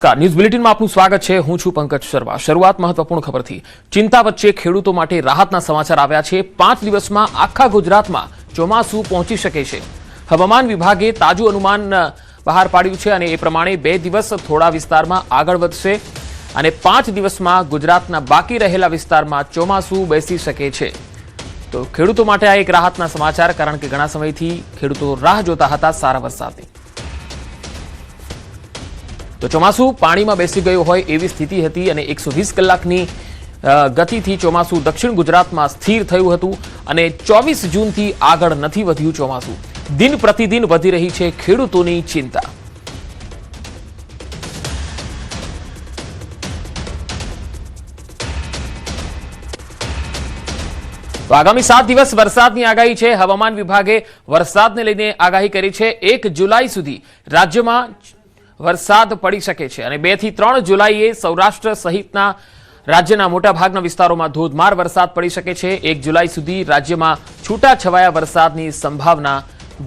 News બુલેટિનમાં આપનું સ્વાગત છે। હું છું પંકજ શર્મા। શરૂઆત મહત્વપૂર્ણ ખબરથી। चिंता वच्चे खेडूतो माटे राहतना समाचार आव्या छे। 5 दिवसमां आखा गुजरातमां ચોમાસું पहोंची शके छे। हवामान विभागे ताजू अनुमान बहार पाड्युं छे अने ए प्रमाणे 2 दिवस थोड़ा विस्तारमां आगळ वधशे अने 5 दिवसमां गुजरातना बाकी रहेला विस्तारमां ચોમાસું बेसी शके छे। तो खेडूतो माटे आ एक राहतना समाचार, कारण के घणा समयथी खेडूतो राह जोता हता सारा वरसादनी। तो ચોમાસું પાણીમાં બેસી ગયું હોય એવી સ્થિતિ હતી અને 120 કલાકની ગતિથી ચોમાસું દક્ષિણ ગુજરાતમાં સ્થિર થયું હતું અને 24 જૂનથી આગળ નથી વધ્યું ચોમાસું। દિન પ્રતિદિન વધી રહી છે ખેડૂતોની ચિંતા। तो आगामी 7 दिवस वरसादनी आगाही छे। हवामान विभागे वरसादने लईने आगाही करी छे। 1 जुलाई सुधी राज्यमां वरसाद पड़ी शके छे अने 2 થી 3 जुलाईए सौराष्ट्र सहितना राज्यना मोटा भागना विस्तारोमां धोधमार वरसाद पड़ी शके छे। 1 जुलाई सुधी राज्यमां छूटाछवाया वरसादनी संभावना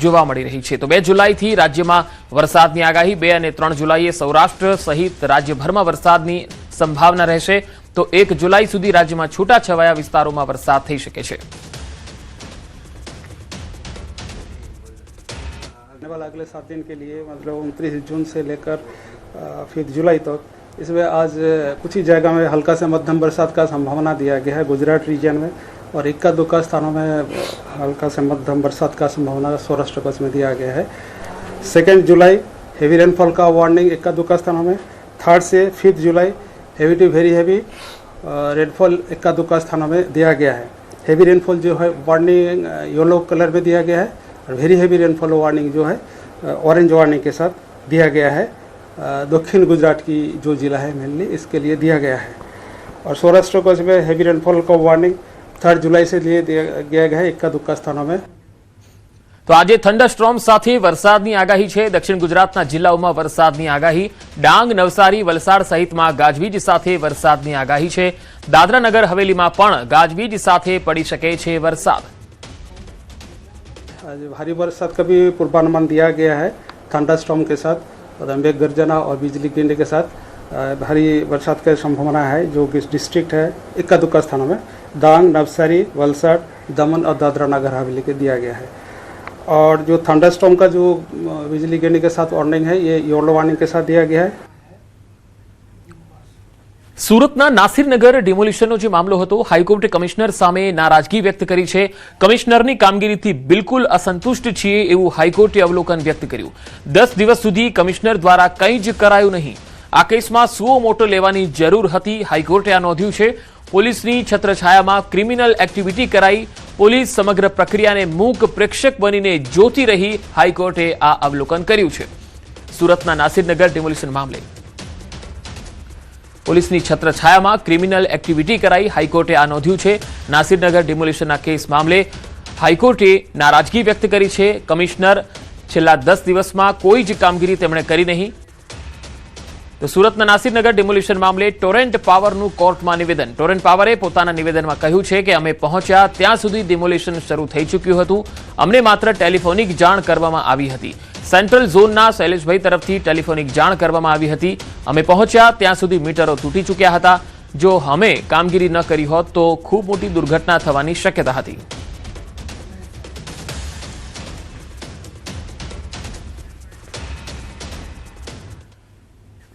जोवा मळी रही छे। तो 2 जुलाईथी राज्यमां वरसादनी आगाही, 2 અને 3 जुलाईए सौराष्ट्र सहित राज्यभरमां वरसादनी संभावना रहेशे। तो 1 जुलाई सुधी राज्यमां छूटाछवाया विस्तारोमां वरसाद थई शके छे। वाला अगले 7 दिन के लिए मतलब 29 जून से लेकर 5 जुलाई तक, इसमें आज कुछ ही जगह में हल्का से मध्यम बरसात का संभावना दिया गया है गुजरात रीजन में, और इक्का दुक्का स्थानों में हल्का से मध्यम बरसात का संभावना सौराष्ट्र कच्छ में दिया गया है। 2 जुलाई हेवी रेनफॉल का वार्निंग इक्का दुक्का स्थानों में। 3 से 5 जुलाई heavy to very heavy rainfall इक्का दुक्का स्थानों में दिया गया है। हेवी रेनफॉल जो है वार्निंग येलो कलर में दिया गया है, और वेरी हेवी रेनफॉल वार्निंग जो है ऑरेंज वार्निंग के साथ दिया गया है। दक्षिण गुजरात की जो जिला है मेनली इसके लिए दिया गया है। और सौराष्ट्र कच्छ में हेवी रेनफॉल का वार्निंग 3 जुलाई से लिए दिया गया है इक्का दुक्का स्थानों में। तो आज थंडरस्टॉर्म साथे वरसादनी आगाही छे। दक्षिण गुजरातना जिल्लाओमां वरसादनी आगाही। डांग, नवसारी, वलसाड सहितमां गाजवीज साथे वरसादनी आगाही छे। दादरा नगर हवेलीमां पण गाजवीज साथे पड़ी शके छे वरसाद। आज भारी बरसात का भी पूर्वानुमान दिया गया है थंडरस्टॉर्म के साथ, और मेघ गर्जना और बिजली गिरने के साथ भारी बरसात की संभावना है। जो डिस्ट्रिक्ट है इक्का दुक्का स्थानों में डांग, नवसारी, वलसाड, दमन और दादरा नगर हवेली के दिया गया है। और जो थंडरस्टॉर्म का जो बिजली गिरने के साथ वार्निंग है ये येलो वार्निंग के साथ दिया गया है। सूरतना नासिरनगर डिमोलिशनનો જે મામલો હતો, હાઈકોર્ટે કમિશનર સામે નારાજગી વ્યક્ત કરી છે। કમિશનરની કામગીરીથી બિલકુલ અસંતુષ્ટ છીએ એવું હાઈકોર્ટે અવલોકન વ્યક્ત કર્યું। 10 દિવસ સુધી કમિશનર દ્વારા કંઈ જ કરાયું નહીં। આ કેસમાં સુઓ મોટો લેવાની જરૂર હતી, હાઈકોર્ટે આ નોંધ્યું છે। પોલીસની છત્રછાયામાં ક્રિમિનલ એક્ટિવિટી કરાઈ, પોલીસ સમગ્ર પ્રક્રિયાને મૂક પ્રેક્ષક બનીને જોતી રહી, હાઈકોર્ટે આ અવલોકન કર્યું છે। સુરતના નાસિરનગર डिमोलिशन मामले પોલીસની છત્રછાયામાં ક્રિમિનલ એક્ટિવિટી કરાઈ, હાઈકોર્ટે આ નોંધ્યું છે। નાસિરનગર ડિમોલિશનના કેસ મામલે હાઈકોર્ટે નારાજગી વ્યક્ત કરી છે। કમિશનર છેલ્લા 10 દિવસમાં કોઈ જ કામગીરી તેમણે કરી નહીં। તો સુરતના નાસિરનગર ડિમોલિશન મામલે ટોરેન્ટ પાવરનું કોર્ટમાં નિવેદન। ટોરેન્ટ પાવરે પોતાના નિવેદનમાં કહ્યું છે કે અમે પહોંચ્યા ત્યાં સુધી ડિમોલિશન શરૂ થઈ ચૂક્યું હતું, અમને માત્ર ટેલિફોનિક જાણ કરવામાં આવી હતી। સેન્ટ્રલ ઝોનના શૈલેષભાઈ તરફથી ટેલિફોનિક જાણ કરવામાં આવી હતી। અમે પહોંચ્યા ત્યાં સુધી મીટરો તૂટી ચૂક્યા હતા। જો અમે કામગીરી ન કરી હોત તો ખૂબ મોટી દુર્ઘટના થવાની શક્યતા હતી।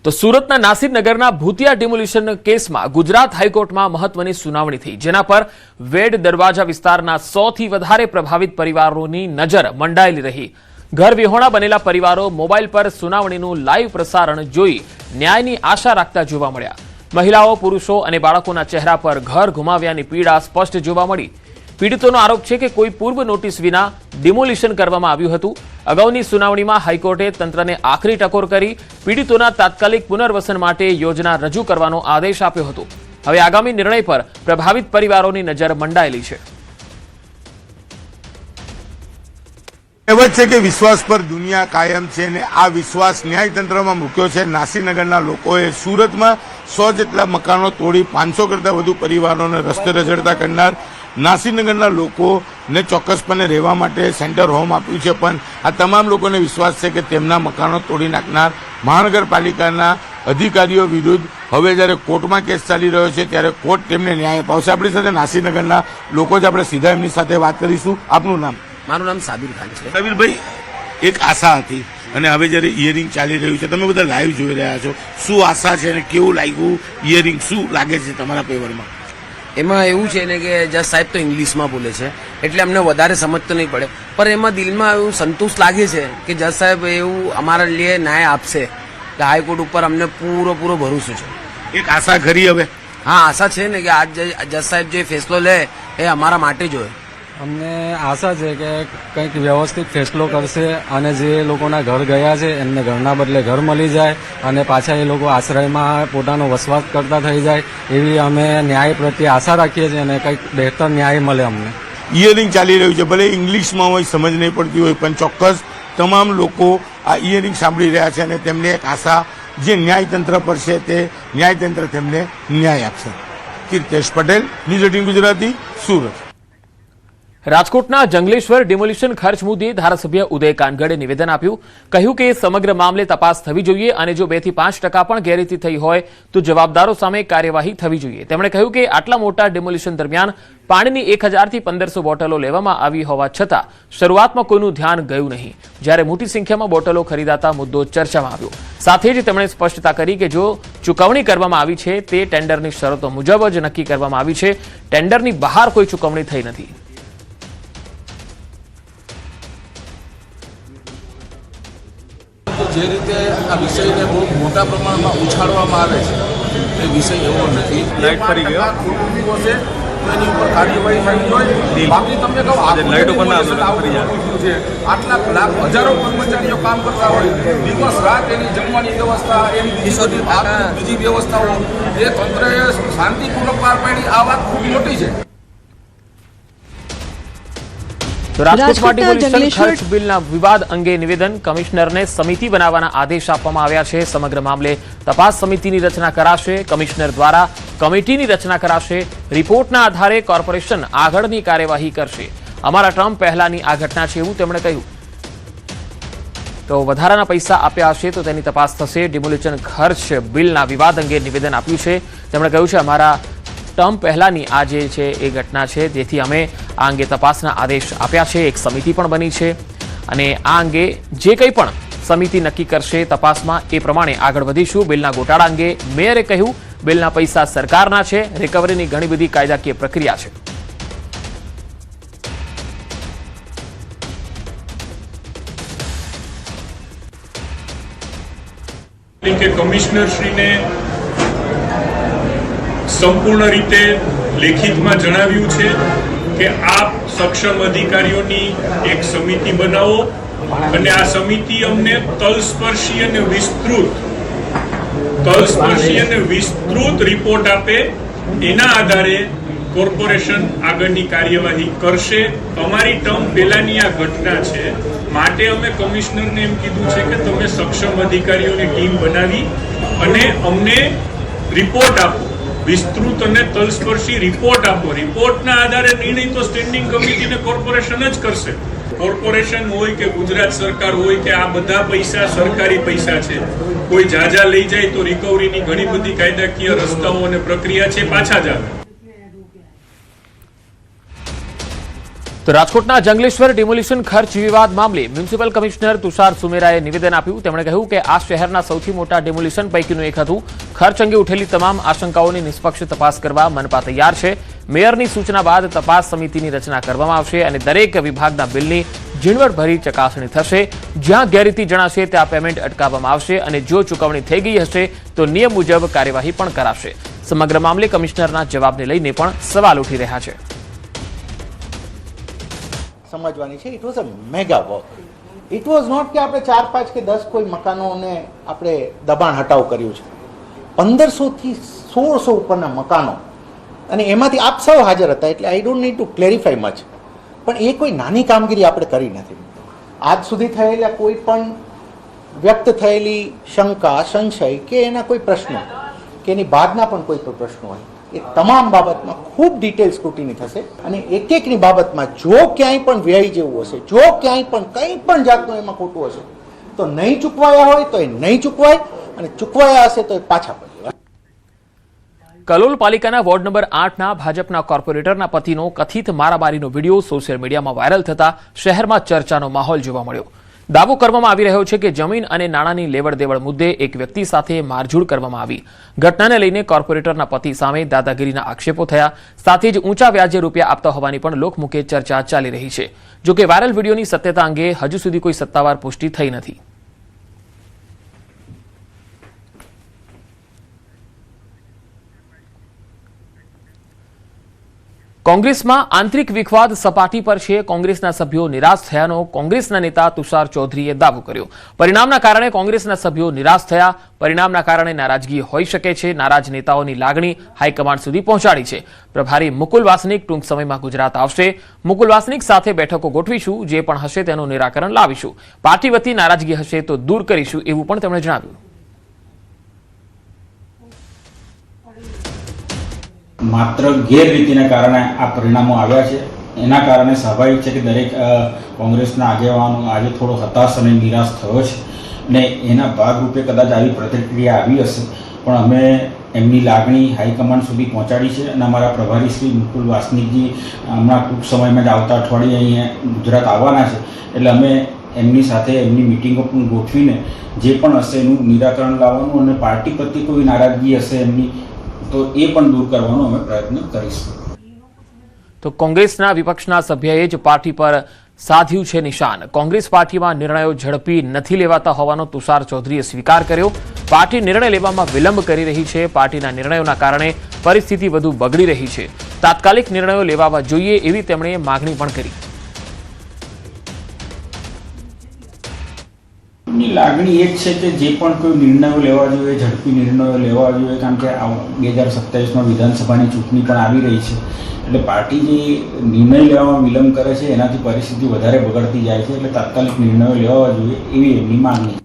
તો સુરતના નાસિરનગરના ભૂતિયા ડિમોલિશન કેસમાં ગુજરાત હાઈકોર્ટમાં મહત્વની સુનાવણી થઈ, જેના પર વેડ દરવાજા વિસ્તારના 100 થી વધારે પ્રભાવિત પરિવારોની નજર મંડાયેલી રહી। घर विहोणा बनेला परिवारों मोबाइल पर सुनावणीनुं लाइव प्रसारण जोई न्यायनी आशा राखता जोवा मळ्या। महिलाओं, पुरुषों अने बाळकोना चेहरा पर घर गुमाव्यानी पीड़ा स्पष्ट जोवा मळी। पीड़ितोनो आरोप छे के कोई पूर्व नोटिस विना डिमोलिशन करवामां आव्युं हतुं। अगाउनी सुनावणीमां हाईकोर्टे तंत्रने आखरी टकोर करी पीड़ितोना तात्कालिक पुनर्वसन माटे योजना रजू करवानो आदेश आप्यो हतो। हवे आगामी निर्णय पर प्रभावित परिवारोनी नजर मंडायेली छे। कहेवत है कि विश्वास पर दुनिया कायम है ने आ विश्वास न्यायतंत्र में मूक्यो है। नासिरनगरना लोकोए सूरत में 100 जेटला मकानों तोड़ी 500 करता वधु परिवारों ने रस्ते रजड़ता करनार नासिरनगरना लोकोने चौक्कसपणे રહેવા માટે સેન્ટર હોમ આપ્યું છે, પણ આ તમામ લોકોને વિશ્વાસ છે કે તેમના મકાનો તોડી નાખનાર મહાનગરપાલિકાના અધિકારીઓ વિરુદ્ધ હવે જ્યારે કોર્ટમાં કેસ ચાલી રહ્યો છે ત્યારે કોર્ટ તેમને ન્યાય અપાવશે. આપણી સાથે નાસીનગરના લોકો જ, આપણે સીધા એમની સાથે વાત કરીશું. આપનું નામ? મારું નામ સાબિર ખાન છે. સાબિરભાઈ, એક આશા હતી અને હવે જ્યારે હિયરિંગ ચાલી રહ્યું છે, તમે બધા લાઈવ જોઈ રહ્યા છો, શું આશા છે અને કેવું લાગ્યું હિયરિંગ? શું લાગે છે તમારા પેપરમાં? એમાં એવું છે ને કે જજ સાહેબ તો ઇંગ્લિશમાં બોલે છે એટલે અમને વધારે સમજ તો નહીં પડે, પણ એમાં દિલમાં એવું સંતોષ લાગે છે કે જજ સાહેબ એવું અમારા लिए ન્યાય આપશે કે હાઈકોર્ટ ઉપર અમને પૂરો ભરોસો છે. એક આશા ખરી હવે? હા, આશા છે ને કે આજ જજ સાહેબ જે ફેસલો લે એ અમારા માટે જ હોય. અમને આશા છે કે કંઈક વ્યવસ્થિત ફેસલો કરશે અને જે લોકોના ઘર ગયા છે એમને ઘરના બદલે ઘર મળી જાય અને પાછા એ લોકો આશ્રયમાં પોતાનો વસવાટ કરતા થઈ જાય એવી અમે ન્યાય પ્રત્યે આશા રાખીએ છીએ અને કંઈક બહેતર ન્યાય મળે અમને. હિયરિંગ ચાલી રહ્યું છે, ભલે ઇંગ્લિશમાં હોય, સમજ નહીં પડતી હોય, પણ ચોક્કસ તમામ લોકો આ હિયરિંગ સાંભળી રહ્યા છે અને તેમને એક આશા જે ન્યાયતંત્ર પર છે તે ન્યાયતંત્ર તેમને ન્યાય આપશે. કીર્તેશ પટેલ, ન્યૂઝ 18 ગુજરાતી, સુરત. રાજકોટના જંગલેશ્વર ડિમોલિશન ખર્ચ મુદ્દે ધારાસભ્ય ઉદય કાનગડે નિવેદન આપ્યું. કહ્યું કે સમગ્ર મામલે તપાસ થવી જોઈએ અને જો 2 થી 5% પણ ગેરરીતિ થઈ હોય તો જવાબદારો સામે કાર્યવાહી થવી જોઈએ. તેમણે કહ્યું કે આટલા મોટા ડિમોલિશન દરમિયાન પાણીની 1000 થી 1500 બોટલો લેવામાં આવી હોવા છતાં શરૂઆતમાં કોઈનું ધ્યાન ગયું નહીં, જ્યારે મોટી સંખ્યામાં બોટલો ખરીદાતા મુદ્દો ચર્ચામાં આવ્યો. સાથે જ તેમણે સ્પષ્ટતા કરી કે જો ચૂકવણી કરવામાં આવી છે તે ટેન્ડરની શરતો મુજબ જ નક્કી કરવામાં આવી છે, ટેન્ડરની બહાર કોઈ ચૂકવણી થઈ નથી. જે રીતે આ વિષયને બહુ મોટા પ્રમાણમાં ઉછાળવામાં આવે છે એ વિષય એવો નથી. લાઈટ ફરી ગયો છે એની ઉપર કાર્યવાહી થવી જોઈએ. બાકી તમને કહું આટલા લાખ હજારો કર્મચારીઓ કામ કરતા હોય, દિવસ રાત એની જમવાની વ્યવસ્થા, એની બીજી વ્યવસ્થાઓ એ તંત્રએ શાંતિપૂર્વક પાર પાડી. આ વાત ખૂબ મોટી છે. તો રાજકોટમાં ડિમોલિશન ખર્ચ બિલના વિવાદ અંગે નિવેદન. કમિશનરને સમિતિ બનાવવાના આદેશ આપવામાં આવ્યા છે. સમગ્ર મામલે તપાસ સમિતિની રચના કરાશે. કમિશનર દ્વારા કમિટીની રચના કરાશે. રિપોર્ટના આધારે કોર્પોરેશન આગળની કાર્યવાહી કરશે. અમારા ટર્મ પહેલાની આ ઘટના છે એવું તેમણે કહ્યું. તો વધારાના પૈસા આપ્યા હશે તો તેની તપાસ થશે. ડિમોલિશન ખર્ચ બિલના વિવાદ અંગે નિવેદન આપ્યું છે. તેમણે કહ્યું છે અમારા ટર્મ પહેલાની આ જે છે એ ઘટના છે, તેથી અમે આ અંગે તપાસના આદેશ આપ્યા છે. એક સમિતિ પણ બની છે અને આ અંગે જે કંઈ પણ સમિતિ નક્કી કરશે તપાસમાં એ પ્રમાણે આગળ વધીશું. બિલના ગોટાળા અંગે મેયરે કહ્યું બિલના પૈસા સરકારના છે, રિકવરીની ઘણી બધી કાયદાકીય પ્રક્રિયા છે. કે કમિશનરશ્રીને સંપૂર્ણ રીતે લેખિતમાં જણાવ્યું છે કે આપ સક્ષમ અધિકારીઓની એક સમિતિ બનાવો અને આ સમિતિ અમને તલસ્પર્શી અને વિસ્તૃત રિપોર્ટ આપે. એના આધારે કોર્પોરેશન આગળની કાર્યવાહી કરશે. અમારી ટર્મ પહેલાની આ ઘટના છે માટે અમે કમિશનરને એમ કીધું છે કે તમે સક્ષમ અધિકારીઓની ટીમ બનાવી અને અમને રિપોર્ટ આપો, વિસ્તૃત અને તલસ્પર્શી રિપોર્ટ આપો. રિપોર્ટના આધારે નિર્ણય તો સ્ટેન્ડિંગ કમિટી ને કોર્પોરેશન જ કરશે. કોર્પોરેશન હોય કે ગુજરાત સરકાર હોય કે આ બધા પૈસા સરકારી પૈસા છે. કોઈ જાજા લઈ જાય તો રિકવરીની ઘણી બધી કાયદાકીય રસ્તાઓ અને પ્રક્રિયા છે, પાછા જ આવે. તો રાજકોટના જંગલેશ્વર ડિમોલિશન ખર્ચ વિવાદ મામલે મ્યુનિસિપલ કમિશનર તુષાર સુમેરાએ નિવેદન આપ્યું. તેમણે કહ્યું કે આ શહેરના સૌથી મોટા ડિમોલિશન પૈકીનું એક હતું. ખર્ચ અંગે ઉઠેલી તમામ આશંકાઓની નિષ્પક્ષ તપાસ કરવા મનપા તૈયાર છે. મેયરની સૂચના બાદ તપાસ સમિતિની રચના કરવામાં આવશે અને દરેક વિભાગના બિલની ઝીણવટભરી ચકાસણી થશે. જ્યાં ગેરરીતિ જણાશે ત્યાં પેમેન્ટ અટકાવવામાં આવશે અને જો ચૂકવણી થઈ ગઈ હશે તો નિયમ મુજબ કાર્યવાહી પણ કરાશે. સમગ્ર મામલે કમિશનરના જવાબને લઈને પણ સવાલ ઉઠી રહ્યા છે. સમજવાની છે. It was a mega work. It was not કે આપણે 4, 5 કે 10 કોઈ મકાનોને આપણે દબાણ હટાવ કર્યું છે. 1500 થી 1600 ઉપરના મકાનો અને એમાંથી આપ સૌ હાજર હતા એટલે I don't need to clarify much. પણ એ કોઈ નાની કામગીરી આપણે કરી નથી. આજ સુધી થયેલા કોઈ પણ વ્યક્ત થયેલી શંકા, સંશય કે એના કોઈ પ્રશ્નો કે એની બાદના પણ કોઈ પ્રશ્નો હોય એ તમામ બાબતમાં ખૂબ ડિટેલ સ્ક્રુટિની થશે અને એક એકની બાબતમાં જો ક્યાંય પણ વ્યય જેવું હશે, જો ક્યાંય પણ કંઈ પણ જાતનું એમાં ખોટું હશે તો નહીં ચૂકવાયા હોય તો એ નહીં ચૂકવાય. અને ચૂકવાયા હશે તો એ પાછા પડી. કલોલ પાલિકાના વોર્ડ નંબર 8ના ભાજપના કોર્પોરેટરના પતિનો કથિત મારામારીનો વિડીયો સોશિયલ મીડિયામાં વાયરલ થતા શહેરમાં ચર્ચાનો માહોલ જોવા મળ્યો. દાવો કરવામાં આવી રહ્યો છે કે જમીન અને નાણાંની લેવડ દેવડ મુદ્દે એક વ્યક્તિ સાથે મારઝૂડ કરવામાં આવી. ઘટનાને લઈને કોર્પોરેટરના પતિ સામે દાદાગીરીના આક્ષેપો થયા. સાથે જ ઊંચા વ્યાજે રૂપિયા આપતા હોવાની પણ લોકમુખે ચર્ચા ચાલી રહી છે. જોકે વાયરલ વિડીયોની સત્યતા અંગે હજુ સુધી કોઈ સત્તાવાર પુષ્ટિ થઈ નથી. કોંગ્રેસમાં આંતરિક વિખવાદ સપાટી પર છે. કોંગ્રેસના સભ્યો નિરાશ થયાનો કોંગ્રેસના નેતા તુષાર ચૌધરીએ દાવો કર્યો. પરિણામના કારણે કોંગ્રેસના સભ્યો નિરાશ થયા. પરિણામના કારણે નારાજગી હોઈ શકે છે. નારાજ નેતાઓની લાગણી હાઈકમાન્ડ સુધી પહોંચાડી છે. પ્રભારી મુકુલ વાસનિક ટૂંક સમયમાં ગુજરાત આવશે. મુકુલ વાસનિક સાથે બેઠકો ગોઠવીશું. જે પણ હશે તેનું નિરાકરણ લાવીશું. પાર્ટી વતી નારાજગી હશે તો દૂર કરીશું એવું પણ તેમણે જણાવ્યું. માત્ર ગેરરીતિના કારણે આ પરિણામો આવ્યા છે. એના કારણે સ્વાભાવિક છે કે દરેક કોંગ્રેસના આગેવાનો આજે થોડો હતાશ અને નિરાશ થયો છે અને એના ભાગરૂપે કદાચ આવી પ્રતિક્રિયા આવી હશે. પણ અમે એમની લાગણી હાઈકમાન્ડ સુધી પહોંચાડી છે અને અમારા પ્રભારી શ્રી મુકુલ વાસનિકજી હમણાં ટૂંક સમયમાં જ આવતા અઠવાડિયે અહીંયા ગુજરાત આવવાના છે. એટલે અમે એમની સાથે એમની મિટિંગો પણ ગોઠવીને જે પણ હશે એનું નિરાકરણ લાવવાનું અને પાર્ટી પ્રત્યે કોઈ નારાજગી હશે એમની તો એ પણ દૂર કરવાનો અમે પ્રયત્ન કરીશું. તો કોંગ્રેસના વિપક્ષના સભ્યએ જ પાર્ટી પર સાધ્યું છે નિશાન. કોંગ્રેસ પાર્ટીમાં નિર્ણયો ઝડપી નથી લેવાતા હોવાનો તુષાર ચૌધરીએ સ્વીકાર કર્યો. પાર્ટી નિર્ણય લેવામાં વિલંબ કરી રહી છે. પાર્ટીના નિર્ણયોના કારણે પરિસ્થિતિ વધુ બગડી રહી છે. તાત્કાલિક નિર્ણયો લેવા જોઈએ એવી તેમણે માગણી પણ કરી. ની લાગણી એ જ છે કે જે પણ કોઈ નિર્ણયો લેવા જોઈએ ઝડપી નિર્ણયો લેવા જોઈએ. કારણ કે 2027માં વિધાનસભાની ચૂંટણી પણ આવી રહી છે. એટલે પાર્ટી જે નિર્ણય લેવામાં વિલંબ કરે છે એનાથી પરિસ્થિતિ વધારે બગડતી જાય છે. એટલે તાત્કાલિક નિર્ણયો લેવા જોઈએ એવી એમની માંગણી.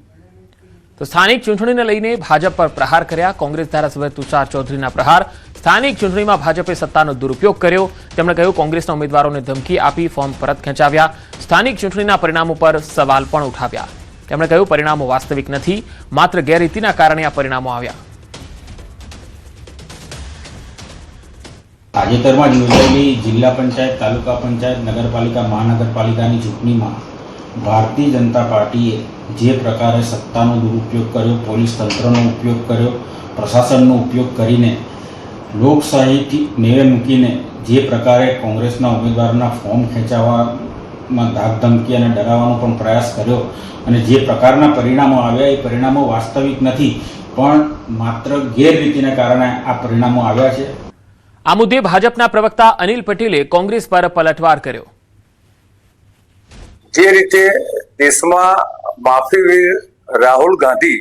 તો સ્થાનિક ચૂંટણીને લઈને ભાજપ પર પ્રહાર કર્યા. કોંગ્રેસ ધારાસભ્ય તુષાર ચૌધરીના પ્રહાર. સ્થાનિક ચૂંટણીમાં ભાજપે સત્તાનો દુરુપયોગ કર્યો. તેમણે કહ્યું કોંગ્રેસના ઉમેદવારોને ધમકી આપી ફોર્મ પરત ખેંચાવ્યા. સ્થાનિક ચૂંટણીના પરિણામો પર સવાલ પણ ઉઠાવ્યા. તેમણે કહ્યું પરિણામો વાસ્તવિક નથી. માત્ર ગેરરીતિના કારણે આ પરિણામો આવ્યા. તાજેતરમાં યોજાયેલી જિલ્લા પંચાયત, તાલુકા પંચાયત, નગરપાલિકા, મહાનગરપાલિકાની ચૂંટણીમાં ભારતીય જનતા પાર્ટીએ જે પ્રકારે સત્તાનો દુરુપયોગ કર્યો, પોલીસ તંત્રનો ઉપયોગ કર્યો, પ્રશાસનનો ઉપયોગ કરીને લોકશાહીથી નેવે મૂકીને જે પ્રકારે કોંગ્રેસના ઉમેદવારના ફોર્મ ખેંચાવવામાં ધાકધમકી અને ડરાવવાનો પણ પ્રયાસ કર્યો અને જે પ્રકારના પરિણામો આવ્યા એ પરિણામો વાસ્તવિક નથી પણ માત્ર ગેરરીતિના કારણે આ પરિણામો આવ્યા છે. આ મુદ્દે ભાજપના પ્રવક્તા અનિલ પટેલે કોંગ્રેસ પર પલટવાર કર્યો. જે રીતે દેશમાં માફીવીર રાહુલ ગાંધી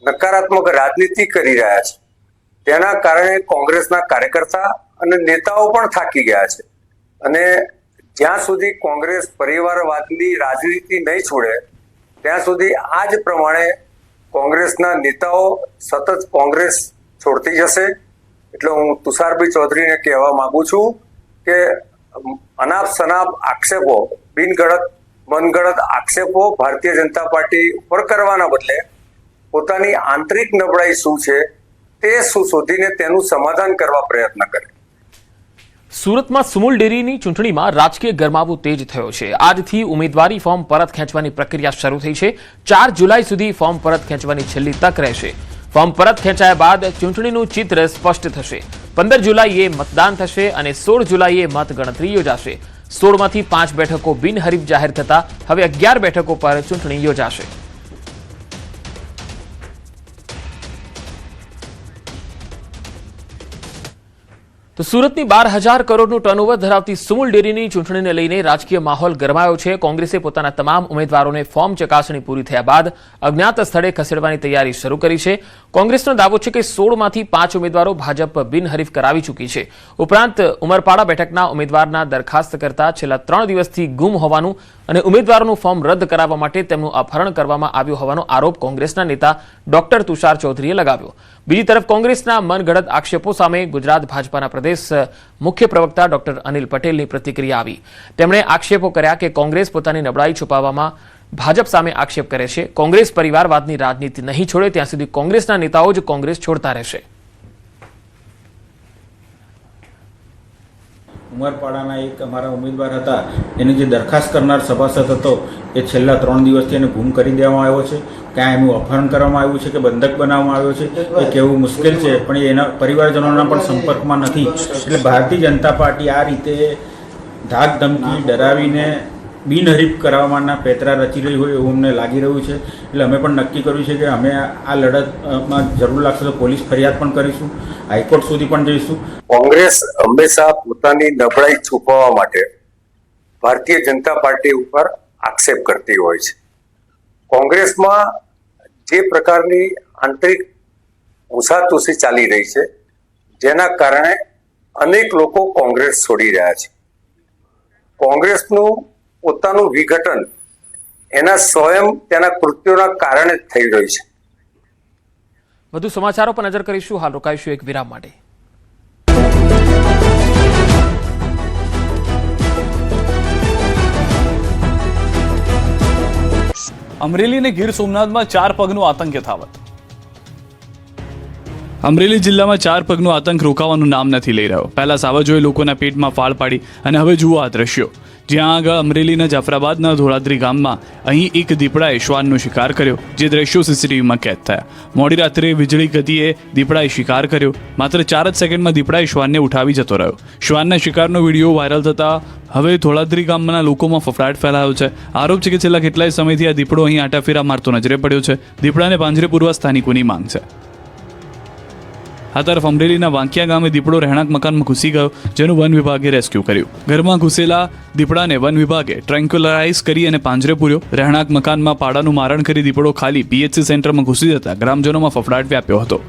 નકારાત્મક રાજનીતિ કરી રહ્યા છે તેના કારણે કોંગ્રેસના કાર્યકર્તા અને નેતાઓ પણ થાકી ગયા છે અને જ્યાં સુધી કોંગ્રેસ પરિવારવાદની રાજનીતિ નહીં છોડે ત્યાં સુધી આ જ પ્રમાણે કોંગ્રેસના નેતાઓ સતત કોંગ્રેસ છોડતી જશે. એટલે હું તુષારભાઈ ચૌધરીને કહેવા માંગુ છું કે અનાપ શનાપ આક્ષેપો, મનગઢત આક્ષેપો ભારતીય જનતા પાર્ટી ઉપર કરવાના બદલે પોતાની આંતરિક નબળાઈ શું છે તે શોધીને તેનું સમાધાન કરવા પ્રયત્ન કરે. સુરતમાં સુમુલ ડેરીની ચૂંટણીમાં રાજકીય ગરમાવો તેજ થયો છે. આજથી ઉમેદવારી ફોર્મ પરત ખેંચવાની પ્રક્રિયા શરૂ થઈ છે. 4 જુલાઈ સુધી ફોર્મ પરત ખેંચવાની છેલ્લી તક રહેશે. ફોર્મ પરત ખેંચાયા બાદ ચૂંટણીનું ચિત્ર સ્પષ્ટ થશે. 15 જુલાઈએ મતદાન થશે અને 16 જુલાઈએ મતગણતરી યોજાશે. 16માંથી 5 બેઠકો બિનહરીફ જાહેર થતા હવે 11 બેઠકો પર ચૂંટણી યોજાશે. તો સુરતની 12,000 કરોડનું ટર્નઓવર ધરાવતી સુમુલ ડેરીની ચૂંટણીને લઈને રાજકીય માહોલ ગરમાયો છે. કોંગ્રેસે પોતાના તમામ ઉમેદવારોને ફોર્મ ચકાસણી પૂરી થયા બાદ અજ્ઞાત સ્થળે ખસેડવાની તૈયારી શરૂ કરી છે. કોંગ્રેસનો દાવો છે કે 16માંથી 5 ઉમેદવારો ભાજપ બિનહરીફ કરાવી ચૂકી છે. ઉપરાંત ઉમરપાડા બેઠકના ઉમેદવારના દરખાસ્ત કરતા છેલ્લા 3 દિવસથી ગુમ હોવાનું અને ઉમેદવારોનું ફોર્મ રદ કરાવવા માટે તેમનું અપહરણ કરવામાં આવ્યું હોવાનો આરોપ કોંગ્રેસના નેતા ડોક્ટર તુષાર ચૌધરીએ લગાવ્યો. બીજી તરફ કોંગ્રેસના મનગઢત આક્ષેપો સામે ગુજરાત ભાજપાના પ્રદેશ મુખ્ય પ્રવક્તા ડોક્ટર અનિલ પટેલની પ્રતિક્રિયા આવી. તેમણે આક્ષેપો કર્યા કે કોંગ્રેસ પોતાની નબળાઈ છુપાવવામાં ભાજપ સામે આક્ષેપ કરે છે. કોંગ્રેસ પરિવારવાદની રાજનીતિ નહીં છોડે ત્યાં સુધી કોંગ્રેસના નેતાઓ જ કોંગ્રેસ છોડતા રહેશે. ઉમરપાડાના એક અમારા ઉમેદવાર હતા, એની જે દરખાસ્ત કરનાર સભાસદ હતો એ છેલ્લા 3 દિવસથી એને ગુમ કરી દેવામાં આવ્યો છે. ક્યાં એનું અપહરણ કરવામાં આવ્યું છે કે બંધક બનાવવામાં આવ્યો છે એ કહેવું મુશ્કેલ છે, પણ એ એના પરિવારજનોના પણ સંપર્કમાં નથી. એટલે ભારતીય જનતા પાર્ટી આ રીતે ધાક ધમકી ડરાવીને બિનહરીફ કરાવવાના પેતરા રચી રહી હોય એવું અમને લાગી રહ્યું છે. એટલે અમે પણ નક્કી કર્યું છે કે અમે આ લડતમાં જરૂર લાગશે તો પોલીસ ફરિયાદ પણ કરીશું, હાઈકોર્ટ સુધી પણ જઈશું. કોંગ્રેસ હંમેશા પોતાની નબળાઈ છુપાવવા માટે ભારતીય જનતા પાર્ટી ઉપર આક્ષેપ કરતી હોય છે. કોંગ્રેસમાં જે પ્રકારની આંતરિક ઉસાતુસી ચાલી રહી છે, જેના કારણે અનેક લોકો કોંગ્રેસ છોડી રહ્યા છે. કોંગ્રેસનું પોતાનું વિઘટન એના સ્વયં તેના કૃત્યોના કારણે જ થઈ રહ્યું છે. વધુ સમાચારો પર નજર કરીશું. હાલ રોકાઈશું એક વિરામ માટે. અમરેલી અને ગીર સોમનાથમાં 4 પગનો આતંક યથાવત. અમરેલી જિલ્લામાં 4 પગનો આતંક રોકાવાનું નામ નથી લઈ રહ્યો. પહેલા સાવજોએ લોકોના પેટમાં ફાળ પાડી અને હવે જુઓ આ દ્રશ્યો. જ્યાં આગળ અમરેલીના જાફરાબાદના ધોળાદ્રી ગામમાં અહીં એક દીપડાએ શ્વાનનો શિકાર કર્યો, જે દ્રશ્યો સીસીટીવીમાં કેદ થયા. મોડી રાત્રે વીજળી ગતિએ દીપડાએ શિકાર કર્યો. માત્ર 4 જ સેકન્ડમાં દીપડાએ શ્વાનને ઉઠાવી જતો રહ્યો. શ્વાનના શિકારનો વિડીયો વાયરલ થતા હવે ધોળાદ્રી ગામના લોકોમાં ફફડાટ ફેલાયો છે. આરોપ છે કે છેલ્લા કેટલાય સમયથી આ દીપડો અહીં આટાફેરા મારતો નજરે પડ્યો છે. દીપડાને પાંજરે પૂરવા સ્થાનિકોની માંગ છે. આ તરફ અમરેલીના વાંકિયા ગામે દીપડો રહેણાંક મકાનમાં ઘૂસી ગયો, જેનું વન વિભાગે રેસ્ક્યુ કર્યું. ઘરમાં ઘૂસેલા દીપડાને વન વિભાગે ટ્રેન્ક્યુલરાઇઝ કરી અને પાંજરે પૂર્યો. રહેણાંક મકાનમાં પાડાનું મારણ કરી દીપડો ખાલી પીએચસી સેન્ટરમાં ઘૂસી જતા ગ્રામજનોમાં ફફડાટ વ્યાપ્યો હતો.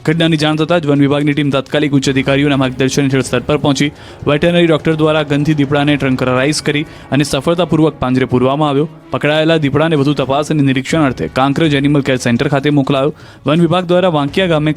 ઘટનાની જાણ થતાં જ વન વિભાગની ટીમ તાત્કાલિક ઉચ્ચ અધિકારીઓના માર્ગદર્શન હેઠળ સ્થળ પર પહોંચી વેટરનરી ડોક્ટર દ્વારા ગનથી દીપડાને ટ્રેન્ક્યુલરાઇઝ કરી અને સફળતાપૂર્વક પાંજરે પૂરવામાં આવ્યો. પકડાયેલા દીપડાને વધુ તપાસ અને નિરીક્ષણ અર્થે કાંકરેજ એનિમલ કેર સેન્ટર ખાતે મોકલાયો. વન વિભાગ દ્વારા વાંકિયા ગામે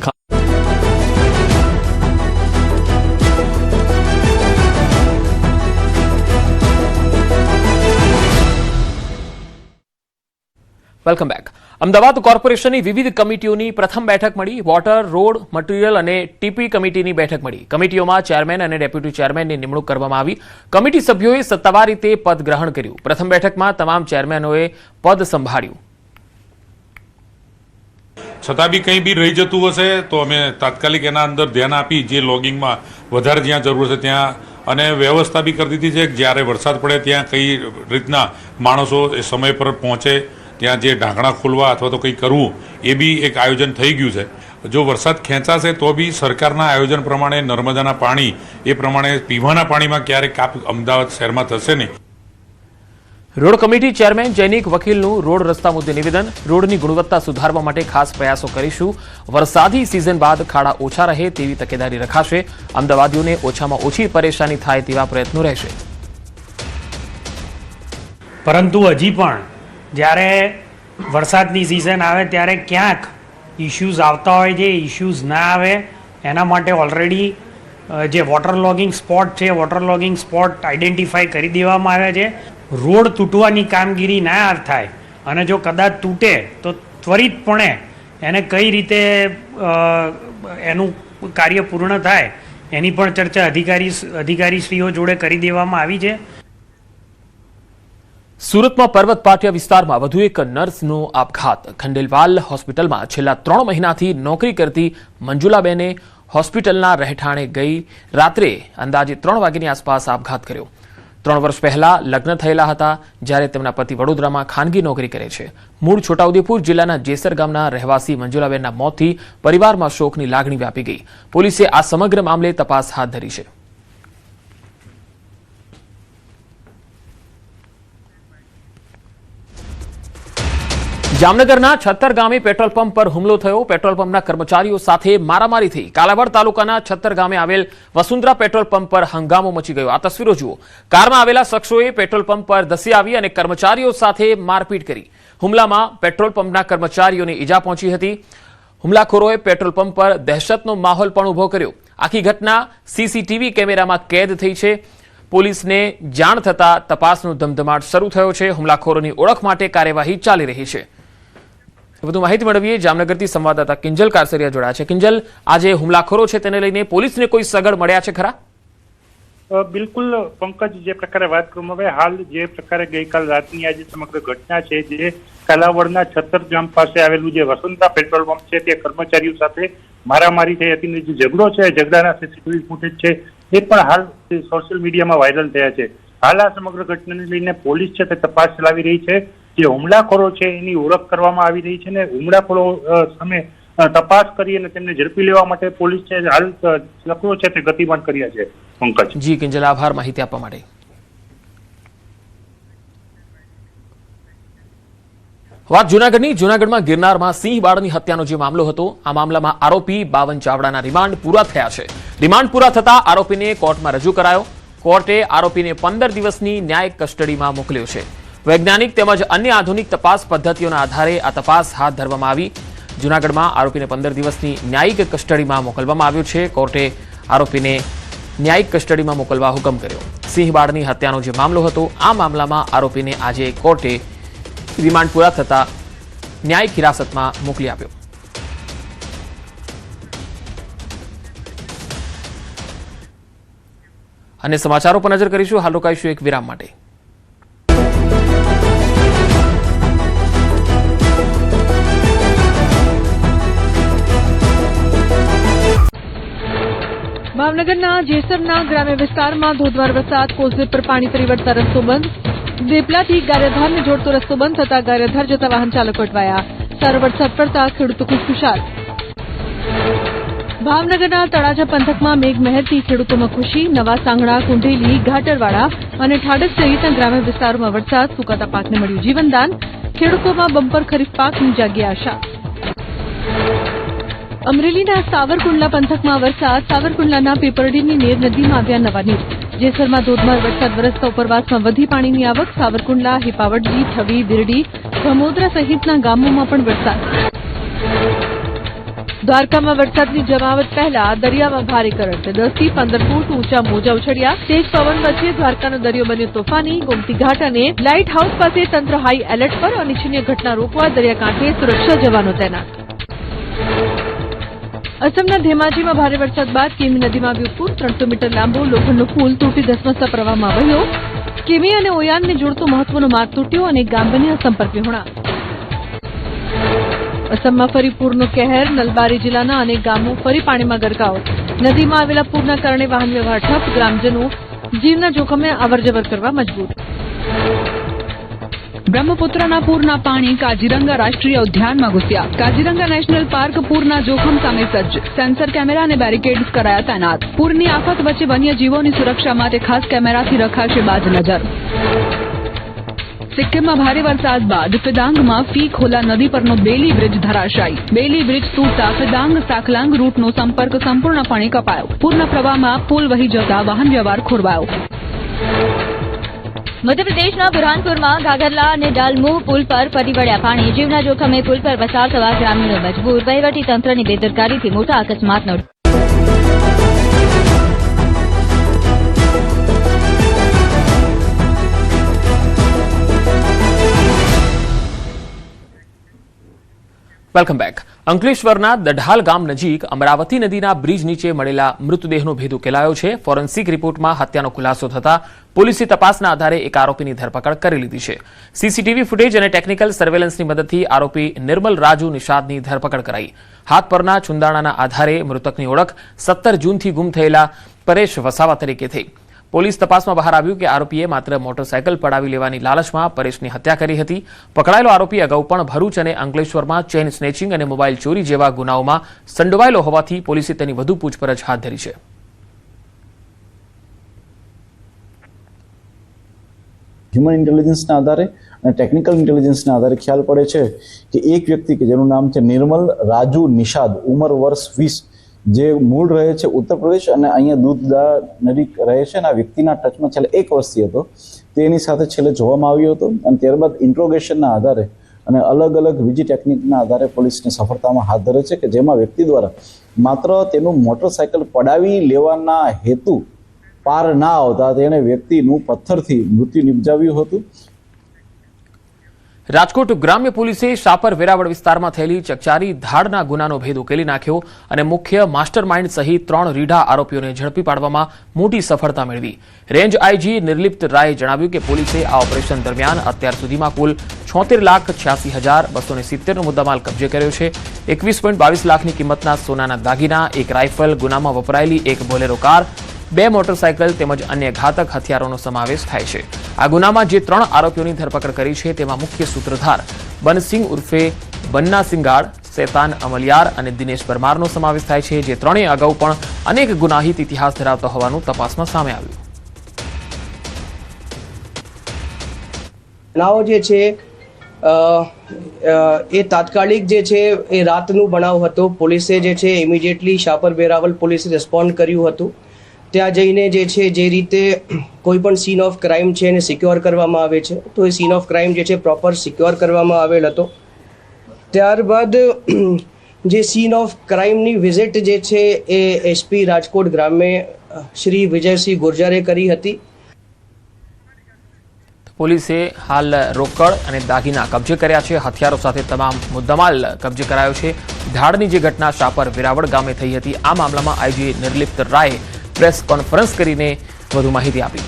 વેલકમ બેક. અમદાવાદ કોર્પોરેશનની વિવિધ કમિટીઓની પ્રથમ બેઠક મળી. વોટર, રોડ, મટીરીયલ અને ટીપી કમિટીની બેઠક મળી. કમિટીઓમાં ચેરમેન અને ડેપ્યુટી ચેરમેનની નિમણૂક કરવામાં આવી. કમિટી સભ્યોએ સત્તાવાર રીતે પદ ગ્રહણ કર્યું. પ્રથમ બેઠકમાં તમામ ચેરમેનોએ પદ સંભાળ્યું. છતાં બી કંઈ બી રહી જતું હશે તો અમે તાત્કાલિક એના અંદર ધ્યાન આપી, જે લોગિંગમાં વધારે જ્યાં જરૂર છે ત્યાં, અને વ્યવસ્થા બી કરી દીધી છે કે જ્યારે વરસાદ પડે ત્યાં કઈ રીતના માણસો એ સમય પર પહોંચે, ત્યાં જે ઢાંકણા ખોલવા અથવા તો કંઈ કરવું એ બી એક આયોજન થઈ ગયું છે. જો વરસાદ ખેંચાશે તો બી સરકારના આયોજન પ્રમાણે નર્મદાના પાણી એ પ્રમાણે પીવાના પાણીમાં ક્યારેક કાપ અમદાવાદ શહેરમાં થશે નહીં. રોડ કમિટી ચેરમેન જૈનિક વકીલનું રોડ રસ્તા મુદ્દે નિવેદન. રોડની ગુણવત્તા સુધારવા માટે ખાસ પ્રયાસો કરીશું. વરસાદી સિઝન બાદ ખાડા ઓછા રહે તેવી તકેદારી રખાશે. અમદાવાદીઓને ઓછામાં ઓછી પરેશાની થાય તેવા પ્રયત્નો રહેશે. પરંતુ હજી પણ જ્યારે વરસાદની સિઝન આવે ત્યારે ક્યાંક ઇશ્યુઝ આવતા હોય છે. ઇશ્યુઝ ના આવે એના માટે ઓલરેડી જે વોટર લોગિંગ સ્પોટ છે, વોટર લોગિંગ સ્પોટ આઈડેન્ટિફાઈ કરી દેવામાં આવ્યા છે. રોડ તૂટવાની કામગીરી ના થાય અને જો કદાચ તૂટે તો ત્વરિતપણે એને કઈ રીતે એનું કાર્ય પૂર્ણ થાય એની પણ ચર્ચા અધિકારીશ્રીઓ જોડે કરી દેવામાં આવી છે. સુરતમાં પર્વત પાટિયા વિસ્તારમાં વધુ એક નર્સનો આપઘાત. ખંડેલવાલ હોસ્પિટલમાં છેલ્લા 3 મહિનાથી નોકરી કરતી મંજુલાબેને હોસ્પિટલના રહેઠાણે ગઈ રાત્રે અંદાજે 3 વાગ્યાની આસપાસ આપઘાત કર્યો. 3 વર્ષ પહેલા લગ્ન થયેલા હતા, જ્યારે તેમના પતિ વડોદરામાં ખાનગી નોકરી કરે છે. મૂળ છોટાઉદેપુર જિલ્લાના જેસર ગામના રહેવાસી મંજુલાબેનના મોતથી પરિવારમાં શોકની લાગણી વ્યાપી ગઈ. પોલીસે આ સમગ્ર મામલે તપાસ હાથ ધરી છે. જામનગરના છત્તર ગામે પેટ્રોલ પંપ પર હુમલો થયો. પેટ્રોલ પંપના કર્મચારીઓ સાથે મારામારી થઈ. કાલાવાડ તાલુકાના છત્તર ગામે આવેલ વસુંધરા પેટ્રોલ પંપ પર હંગામો મચી ગયો. આ તસવીરો જુઓ. કારમાં આવેલા શખ્સોએ પેટ્રોલ પંપ પર ધસી આવી અને કર્મચારીઓ સાથે મારપીટ કરી. હુમલામાં પેટ્રોલ પંપના કર્મચારીઓને ઈજા પહોંચી હતી. હુમલાખોરોએ પેટ્રોલ પંપ પર દહેશતનો માહોલ પણ ઉભો કર્યો. આખી ઘટના સીસીટીવી કેમેરામાં કેદ થઈ છે. પોલીસને જાણ થતા તપાસનો ધમધમાટ શરૂ થયો છે. હુમલાખોરોની ઓળખ માટે કાર્યવાહી ચાલી રહી છે. વધુ માહિતી મેળવીએ જામનગરથી સંવાદદાતા કિંજલ કારસરિયા જોડાયા છે. કિંજલ, આ જે હુમલાખોરો છે તેને લઈને પોલીસને કોઈ સગડ મળ્યા છે ખરા? બિલકુલ પંકજ, જે પ્રકારે વાત કરવામાં આવે, હાલ જે પ્રકારે ગઈકાલ રાતની આજે સમગ્ર ઘટના છે, જે કાલાવડના છત્તર ગામ પાસે આવેલું જે વસંતા પેટ્રોલ પંપ છે તે કર્મચારીઓ સાથે મારામારી થઈ હતી. જે ઝઘડો છે, ઝઘડાના સીસીટીવી ફૂટેજ છે એ પણ હાલ સોશિયલ મીડિયામાં વાયરલ થયા છે. હાલ આ સમગ્ર ઘટનાને લઈને પોલીસ છે તે તપાસ ચલાવી રહી છે. જે હુમલાખોરો છે એની ઓળખ કરવામાં આવી રહી છે ને હુમલાખોરો સામે તપાસ કરી અને તેમને ઝડપી લેવા માટે પોલીસ છે હાલ ચક્રો છે તે ગતિમાન કર્યા છે. પંકજ. જી કિંજલ, આભાર માહિતી આપવા માટે. વાત જૂનાગઢમાં ગિરનારમાં સિંહ બાળની હત્યાનો જે મામલો હતો, આ મામલામાં આરોપી 52 ચાવડાના રિમાન્ડ પૂરા થયા છે. રિમાન્ડ પૂરા થતા આરોપીને કોર્ટમાં રજૂ કરાયો. કોર્ટે આરોપીને 15 દિવસની ન્યાયિક કસ્ટડીમાં મોકલ્યો છે. વૈજ્ઞાનિક તેમજ અન્ય આધુનિક તપાસ પદ્ધતિઓના આધારે આ તપાસ હાથ ધરવામાં આવી. જૂનાગઢમાં આરોપીને 15 દિવસની ન્યાયિક કસ્ટડીમાં મોકલવામાં આવ્યો છે. કોર્ટે આરોપીને ન્યાયિક કસ્ટડીમાં મોકલવા હુકમ કર્યો. સિંહ બાળની હત્યાનો જે મામલો હતો, આ મામલામાં આરોપીને આજે કોર્ટે રિમાન્ડ પૂરા થતા ન્યાયિક હિરાસતમાં મોકલી આપ્યો. અને સમાચારો પર નજર કરીશું. હાલ રોકાઈશું એક વિરામ માટે. ભાવનગરના જેસરના ગ્રામ્ય વિસ્તારમાં ધોધમાર વરસાદ, કોઝવે પર પાણી ફરી વળતા રસ્તો બંધ. દેપલાથી ગારિયાધારને જોડતો રસ્તો બંધ થતા ગારિયાધાર જતા વાહન ચાલકો અટવાયા. સારો વરસાદ પડતા ખેડૂતો ખુશખુશાલ. ભાવનગરના તળાજા પંથકમાં મેઘમહેરથી ખેડૂતોમાં ખુશી. નવા સાંગડા, કુંઢેલી, ઘાટરવાડા અને ઠાડક સહિતના ગ્રામ્ય વિસ્તારોમાં વરસાદ, સુકાતા પાકને મળ્યું જીવનદાન. ખેડૂતોમાં બમ્પર ખરીફ પાકની જાગી આશા. અમરેલીના સાવરકુંડલા પંથકમાં વરસાદ, સાવરકુંડલાના પીપરડીની નેર નદીમાં આવ્યા નવા નીર. જેસરમાં ધોધમાર વરસાદ વરસતા ઉપરવાસમાં વધી પાણીની આવક. સાવરકુંડલા, હિપાવડજી, થવી, બિરડી, ભમોદરા સહિતના ગામોમાં પણ વરસાદ. દ્વારકામાં વરસાદની જમાવટ પહેલા દરિયામાં ભારે કરંટ, 10 થી 15 ફૂટ ઊંચા મોજા ઉછળ્યા. તેજ પવન વચ્ચે દ્વારકાનો દરિયો બન્યો તોફાની. ગોમતી ઘાટ અને લાઇટ હાઉસ પાસે તંત્ર હાઈ એલર્ટ પર. અનિચ્છનીય ઘટના રોકવા દરિયાકાંઠે સુરક્ષા જવાનો તૈનાત. અસમના ધેમાજીમાં ભારે વરસાદ બાદ કેમી નદીમાં આવ્યું પૂર. 300 મીટર લાંબો લોખંડનો પુલ તૂટી ધસમસતા પ્રવાહમાં વહ્યો. કેમી અને ઓયાનને જોડતો મહત્વનો માર્ગ તૂટ્યો અને ગામ બન્યા સંપર્ક વિહોણા. અસમમાં ફરી પૂરનો કહેર, નલબારી જિલ્લાના અનેક ગામો ફરી પાણીમાં ગરકાવ. નદીમાં આવેલા પૂરના કારણે વાહન વ્યવહાર ઠપ. ગ્રામજનો જીવના જોખમે અવરજવર કરવા મજબૂર. બ્રહ્મપુત્રના પૂરના પાણી કાજીરંગા રાષ્ટ્રીય ઉદ્યાનમાં ઘૂસ્યા. કાજીરંગા નેશનલ પાર્ક પૂરના જોખમ સામે સજ્જ. સેન્સર કેમેરા અને બેરિકેડ્સ કરાયા તૈનાત. પૂરની આફત વચ્ચે વન્યજીવોની સુરક્ષા માટે ખાસ કેમેરાથી રખાશે બાજ નજર. સિક્કિમમાં ભારે વરસાદ બાદ ફિદાંગમાં ફી ખોલા નદી પરનો બેલી બ્રિજ ધરાશાયી. બેલી બ્રિજ તૂટતા ફિદાંગ સાકલાંગ રૂટનો સંપર્ક સંપૂર્ણપણે કપાયો. પૂરના પ્રવાહમાં પુલ વહી જતા વાહન વ્યવહાર ખોરવાયો. મધ્યપ્રદેશના બુરહાનપુરમાં ઘાઘરલા અને ડાલમુહ પુલ પર ફરી વળ્યા પાણી. જીવના જોખમે પુલ પર પસાર થવા ગ્રામીણો મજબૂર. વહીવટી તંત્રની બેદરકારીથી મોટા અકસ્માતનો વેલકમ બેક. અંકલેશ્વરના દઢાલ ગામ નજીક અમરાવતી નદીના બ્રિજ નીચે મળેલા મૃતદેહનો ભેદ ઉકેલાયો છે. ફોરેન્સિક રિપોર્ટમાં હત્યાનો ખુલાસો થતા પોલીસે તપાસના આધારે એક આરોપીની ધરપકડ કરી લીધી છે. સીસીટીવી ફૂટેજ અને ટેકનિકલ સર્વેલન્સની મદદથી આરોપી નિર્મલ રાજુ નિષાદની ધરપકડ કરાઈ. હાથ પરના ચુંદાણાના આધારે મૃતકની ઓળખ 17 જૂનથી ગુમ થયેલા પરેશ વસાવા તરીકે થઈ. પોલીસ તપાસમાં બહાર આવ્યું કે આરોપીએ માત્ર મોટરસાયકલ પડાવી લેવાની લાલચમાં પરેશની હત્યા કરી હતી. પકડાયેલો આરોપી અગાઉ પણ ભરૂચ અને અંકલેશ્વરમાં ચેઇન સ્નેચિંગ અને મોબાઈલ ચોરી જેવા ગુનાઓમાં સંડોવાયેલો હોવાથી પોલીસે તેની વધુ પૂછપરછ હાથ ધરી છે. હ્યુમન ઇન્ટેલિજન્સના આધારે અને ટેકનિકલ ઇન્ટેલિજન્સના આધારે ખ્યાલ પડે છે કે એક વ્યક્તિ કે જેનું નામ છે નિર્મલ રાજુ નિષાદ, ઉંમર વર્ષ 20, જે મૂળ રહે છે ઉત્તર પ્રદેશ અને અહીંયા દૂધદા નજીક રહે છે અને આ વ્યક્તિના ટચમાં છેલ્લે 1 વર્ષથી હતો. તેની સાથે છેલ્લે જોવામાં આવ્યો હતો અને ત્યારબાદ ઇન્ટ્રોગેશનના આધારે અને અલગ અલગ બીજી ટેકનિકના આધારે પોલીસને સફળતામાં હાથ ધરે છે કે જેમાં વ્યક્તિ દ્વારા માત્ર તેનું મોટરસાયકલ પડાવી લેવાના હેતુ પાર ના આવતા તેણે વ્યક્તિનું પથ્થરથી મૃત્યુ નિપજાવ્યું હતું. રાજકોટ ગ્રામ્ય પોલીસે શાપર વેરાવળ વિસ્તારમાં થયેલી ચકચારી ધાડના ગુનાનો ભેદ ઉકેલી નાખ્યો અને મુખ્ય માસ્ટર માઇન્ડ સહિત 3 રીઢા આરોપીઓને ઝડપી પાડવામાં મોટી સફળતા મેળવી. રેન્જ આઈજી નિર્લિપ્ત રાયે જણાવ્યું કે પોલીસે આ ઓપરેશન દરમિયાન અત્યાર સુધીમાં કુલ 76,86,270નો મુદ્દામાલ કબજે કર્યો છે. 21.22 લાખની કિંમતના સોનાના દાગીના, 1 રાઇફલ, ગુનામાં વપરાયેલી 1 બોલેરો કાર, 2 મોટરસાયકલ તેમજ અન્ય ઘાતક હથિયારોનો સમાવેશ થાય છે. આ ગુનામાં જે 3 આરોપીઓની ધરપકડ કરી છે તેમાં મુખ્ય સૂત્રધાર બનસિંહ ઉર્ફે બન્ના સિંગાડ, શેતાન અમલિયાર અને દિનેશ પરમારનો સમાવેશ થાય છે, જે ત્રણેય અગાઉ પણ અનેક ગુનાહિત ઇતિહાસ ધરાવતા હોવાનું તપાસમાં સામે આવ્યું. બનાવ જે છે એ તાત્કાલિક જે છે એ રાતનું બનાવ હતો. પોલીસે જે છે ઇમિડિયેટલી શાપર વેરાવલ પોલીસે રિસ્પોન્ડ કર્યું હતું. ત્યાં જઈને જે છે જે રીતે કોઈ પણ સીન ઓફ ક્રાઇમ છે એને સિક્યોર કરવામાં આવે છે, તો એ સીન ઓફ ક્રાઇમ જે છે પ્રોપર સિક્યોર કરવામાં આવેલ હતો. ત્યારબાદ જે સીન ઓફ ક્રાઇમની વિઝિટ જે છે એ એસપી રાજકોટ ગ્રામ્ય શ્રી વિજયસિંહ ગુર્જરે કરી હતી. પોલીસે હાલ રોકડ અને દાગીના કબજે કર્યા છે. હથિયારો સાથે તમામ મુદ્દામાલ કબજે કરાયો છે. ધાડની જે ઘટના શાપર વેરાવળ ગામે થઈ હતી, આ મામલામાં આઈજી નિર્લિપ્ત રાયે પ્રેસ કોન્ફરન્સ કરીને વધુ માહિતી આપી.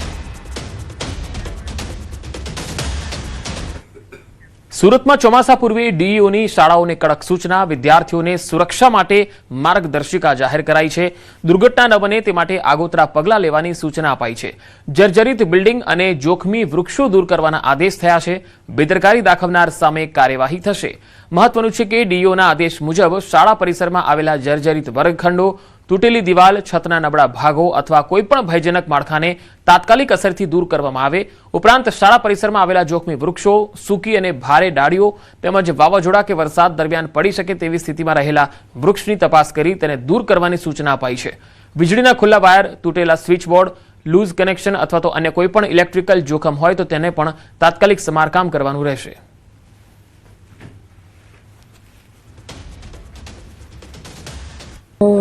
સુરતમાં ચોમાસા પૂર્વે ડીઈઓની શાળાઓને કડક સૂચના. વિદ્યાર્થીઓને સુરક્ષા માટે માર્ગદર્શિકા જાહેર કરાઈ છે. દુર્ઘટના ન બને તે માટે આગોતરા પગલાં લેવાની સૂચના અપાઈ છે. જર્જરિત બિલ્ડિંગ અને જોખમી વૃક્ષો દૂર કરવાના આદેશ થયા છે. બેદરકારી દાખવનાર સામે કાર્યવાહી થશે. મહત્વનું છે કે ડીઈઓના આદેશ મુજબ શાળા પરિસરમાં આવેલા જર્જરિત વર્ગખંડો, તૂટેલી દિવાલ, છતના નબળા ભાગો અથવા કોઈપણ ભયજનક માળખાને તાત્કાલિક અસરથી દૂર કરવામાં આવે. ઉપરાંત શાળા પરિસરમાં આવેલા જોખમી વૃક્ષો, સૂકી અને ભારે ડાળીઓ તેમજ વાવાઝોડા કે વરસાદ દરમિયાન પડી શકે તેવી સ્થિતિમાં રહેલા વૃક્ષની તપાસ કરી તેને દૂર કરવાની સૂચના અપાઈ છે. વીજળીના ખુલ્લા વાયર, તૂટેલા સ્વિચબોર્ડ, લૂઝ કનેક્શન અથવા તો અન્ય કોઈપણ ઇલેક્ટ્રિકલ જોખમ હોય તો તેને પણ તાત્કાલિક સમારકામ કરવાનું રહેશે.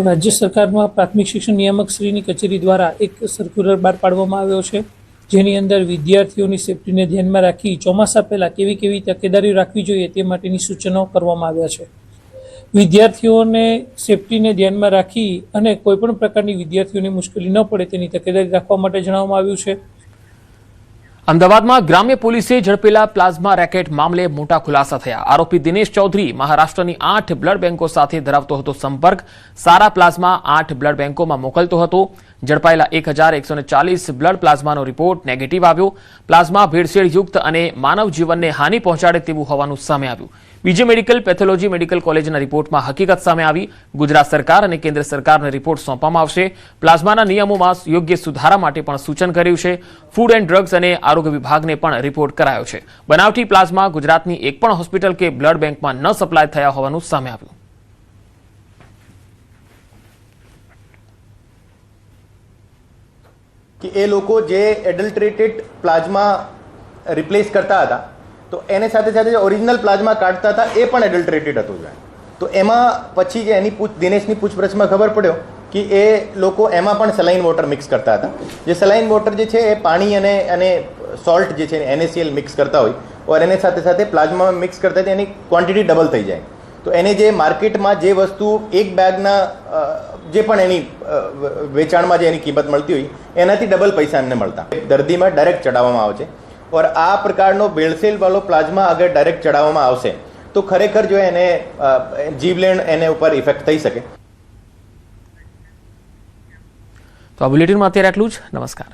રાજ્ય સરકારમાં પ્રાથમિક શિક્ષણ નિયામક શ્રીની કચેરી દ્વારા એક સર્ક્યુલર બહાર પાડવામાં આવ્યો છે, જેની અંદર વિદ્યાર્થીઓની સેફટીને ધ્યાનમાં રાખી ચોમાસા પહેલાં કેવી તકેદારી રાખવી જોઈએ તે માટેની સૂચનો કરવામાં આવ્યા છે. વિદ્યાર્થીઓને સેફટીને ધ્યાનમાં રાખી અને કોઈપણ પ્રકારની વિદ્યાર્થીઓને મુશ્કેલી ન પડે તેની તકેદારી રાખવા માટે જણાવવામાં આવ્યું છે. અમદાવાદમાં ગ્રામ્ય પોલીસે ઝડપેલા પ્લાઝમા રેકેટ મામલે મોટા ખુલાસા થયા. આરોપી દિનેશ ચૌધરી મહારાષ્ટ્રની 8 બ્લડ બેંકો સાથે ધરાવતો હતો સંપર્ક. સારા પ્લાઝમા 8 બ્લડ બેંકોમાં મોકલતો હતો. ઝડપાયેલા 1140 બ્લડ પ્લાઝમાનો રિપોર્ટ નેગેટિવ આવ્યો. પ્લાઝમા ભેળસેળયુક્ત અને માનવ જીવનને હાનિ પહોંચાડે તેવું હોવાનું સામે આવ્યું. બીજી મેડિકલ પેથોલોજી મેડિકલ કોલેજના રિપોર્ટમાં હકીકત સામે આવી. ગુજરાત સરકાર અને કેન્દ્ર સરકારને રિપોર્ટ સોંપવામાં આવશે. પ્લાઝમાના નિયમોમાં યોગ્ય સુધારા માટે પણ સૂચન કર્યું છે. ફૂડ એન્ડ ડ્રગ્સ અને આરોગ્ય વિભાગને પણ રિપોર્ટ કરાયો છે. બનાવટી પ્લાઝમા ગુજરાતની એક પણ હોસ્પિટલ કે બ્લડ બેંકમાં ન સપ્લાય થયા હોવાનું સામે આવ્યું. કે એ લોકો જે એડલ્ટરેટેડ પ્લાઝમા રિપ્લેસ કરતા હતા તો એને સાથે સાથે જે ઓરિજિનલ પ્લાઝમા કાઢતા હતા એ પણ એડલ્ટરેટેડ હતું. તો એમાં પછી જે એની દિનેશની પૂછપરછમાં ખબર પડ્યો કે એ લોકો એમાં પણ સલાઇન વોટર મિક્સ કરતા હતા. જે સલાઇન વોટર જે છે એ પાણી અને સોલ્ટ જે છે NaCl મિક્સ કરતા હોય ઓર એને સાથે સાથે પ્લાઝમામાં મિક્સ કરતા એની ક્વોન્ટિટી ડબલ થઈ જાય. તો એને જે માર્કેટમાં જે વસ્તુ એક બેગના જે પણ એની વેચાણમાં જે એની કિંમત મળતી હોય એનાથી ડબલ પૈસા એમને મળતા. દર્દીમાં ડાયરેક્ટ ચડાવવામાં આવે છે ઓર આ પ્રકારનો ભેળસેળ વાળો પ્લાઝમા અગર ડાયરેક્ટ ચડાવવામાં આવશે તો ખરેખર જો એને જીવલેણ એને ઉપર ઇફેક્ટ થઈ શકે. તો આ બુલેટિનમાં અત્યારે આટલું જ. નમસ્કાર.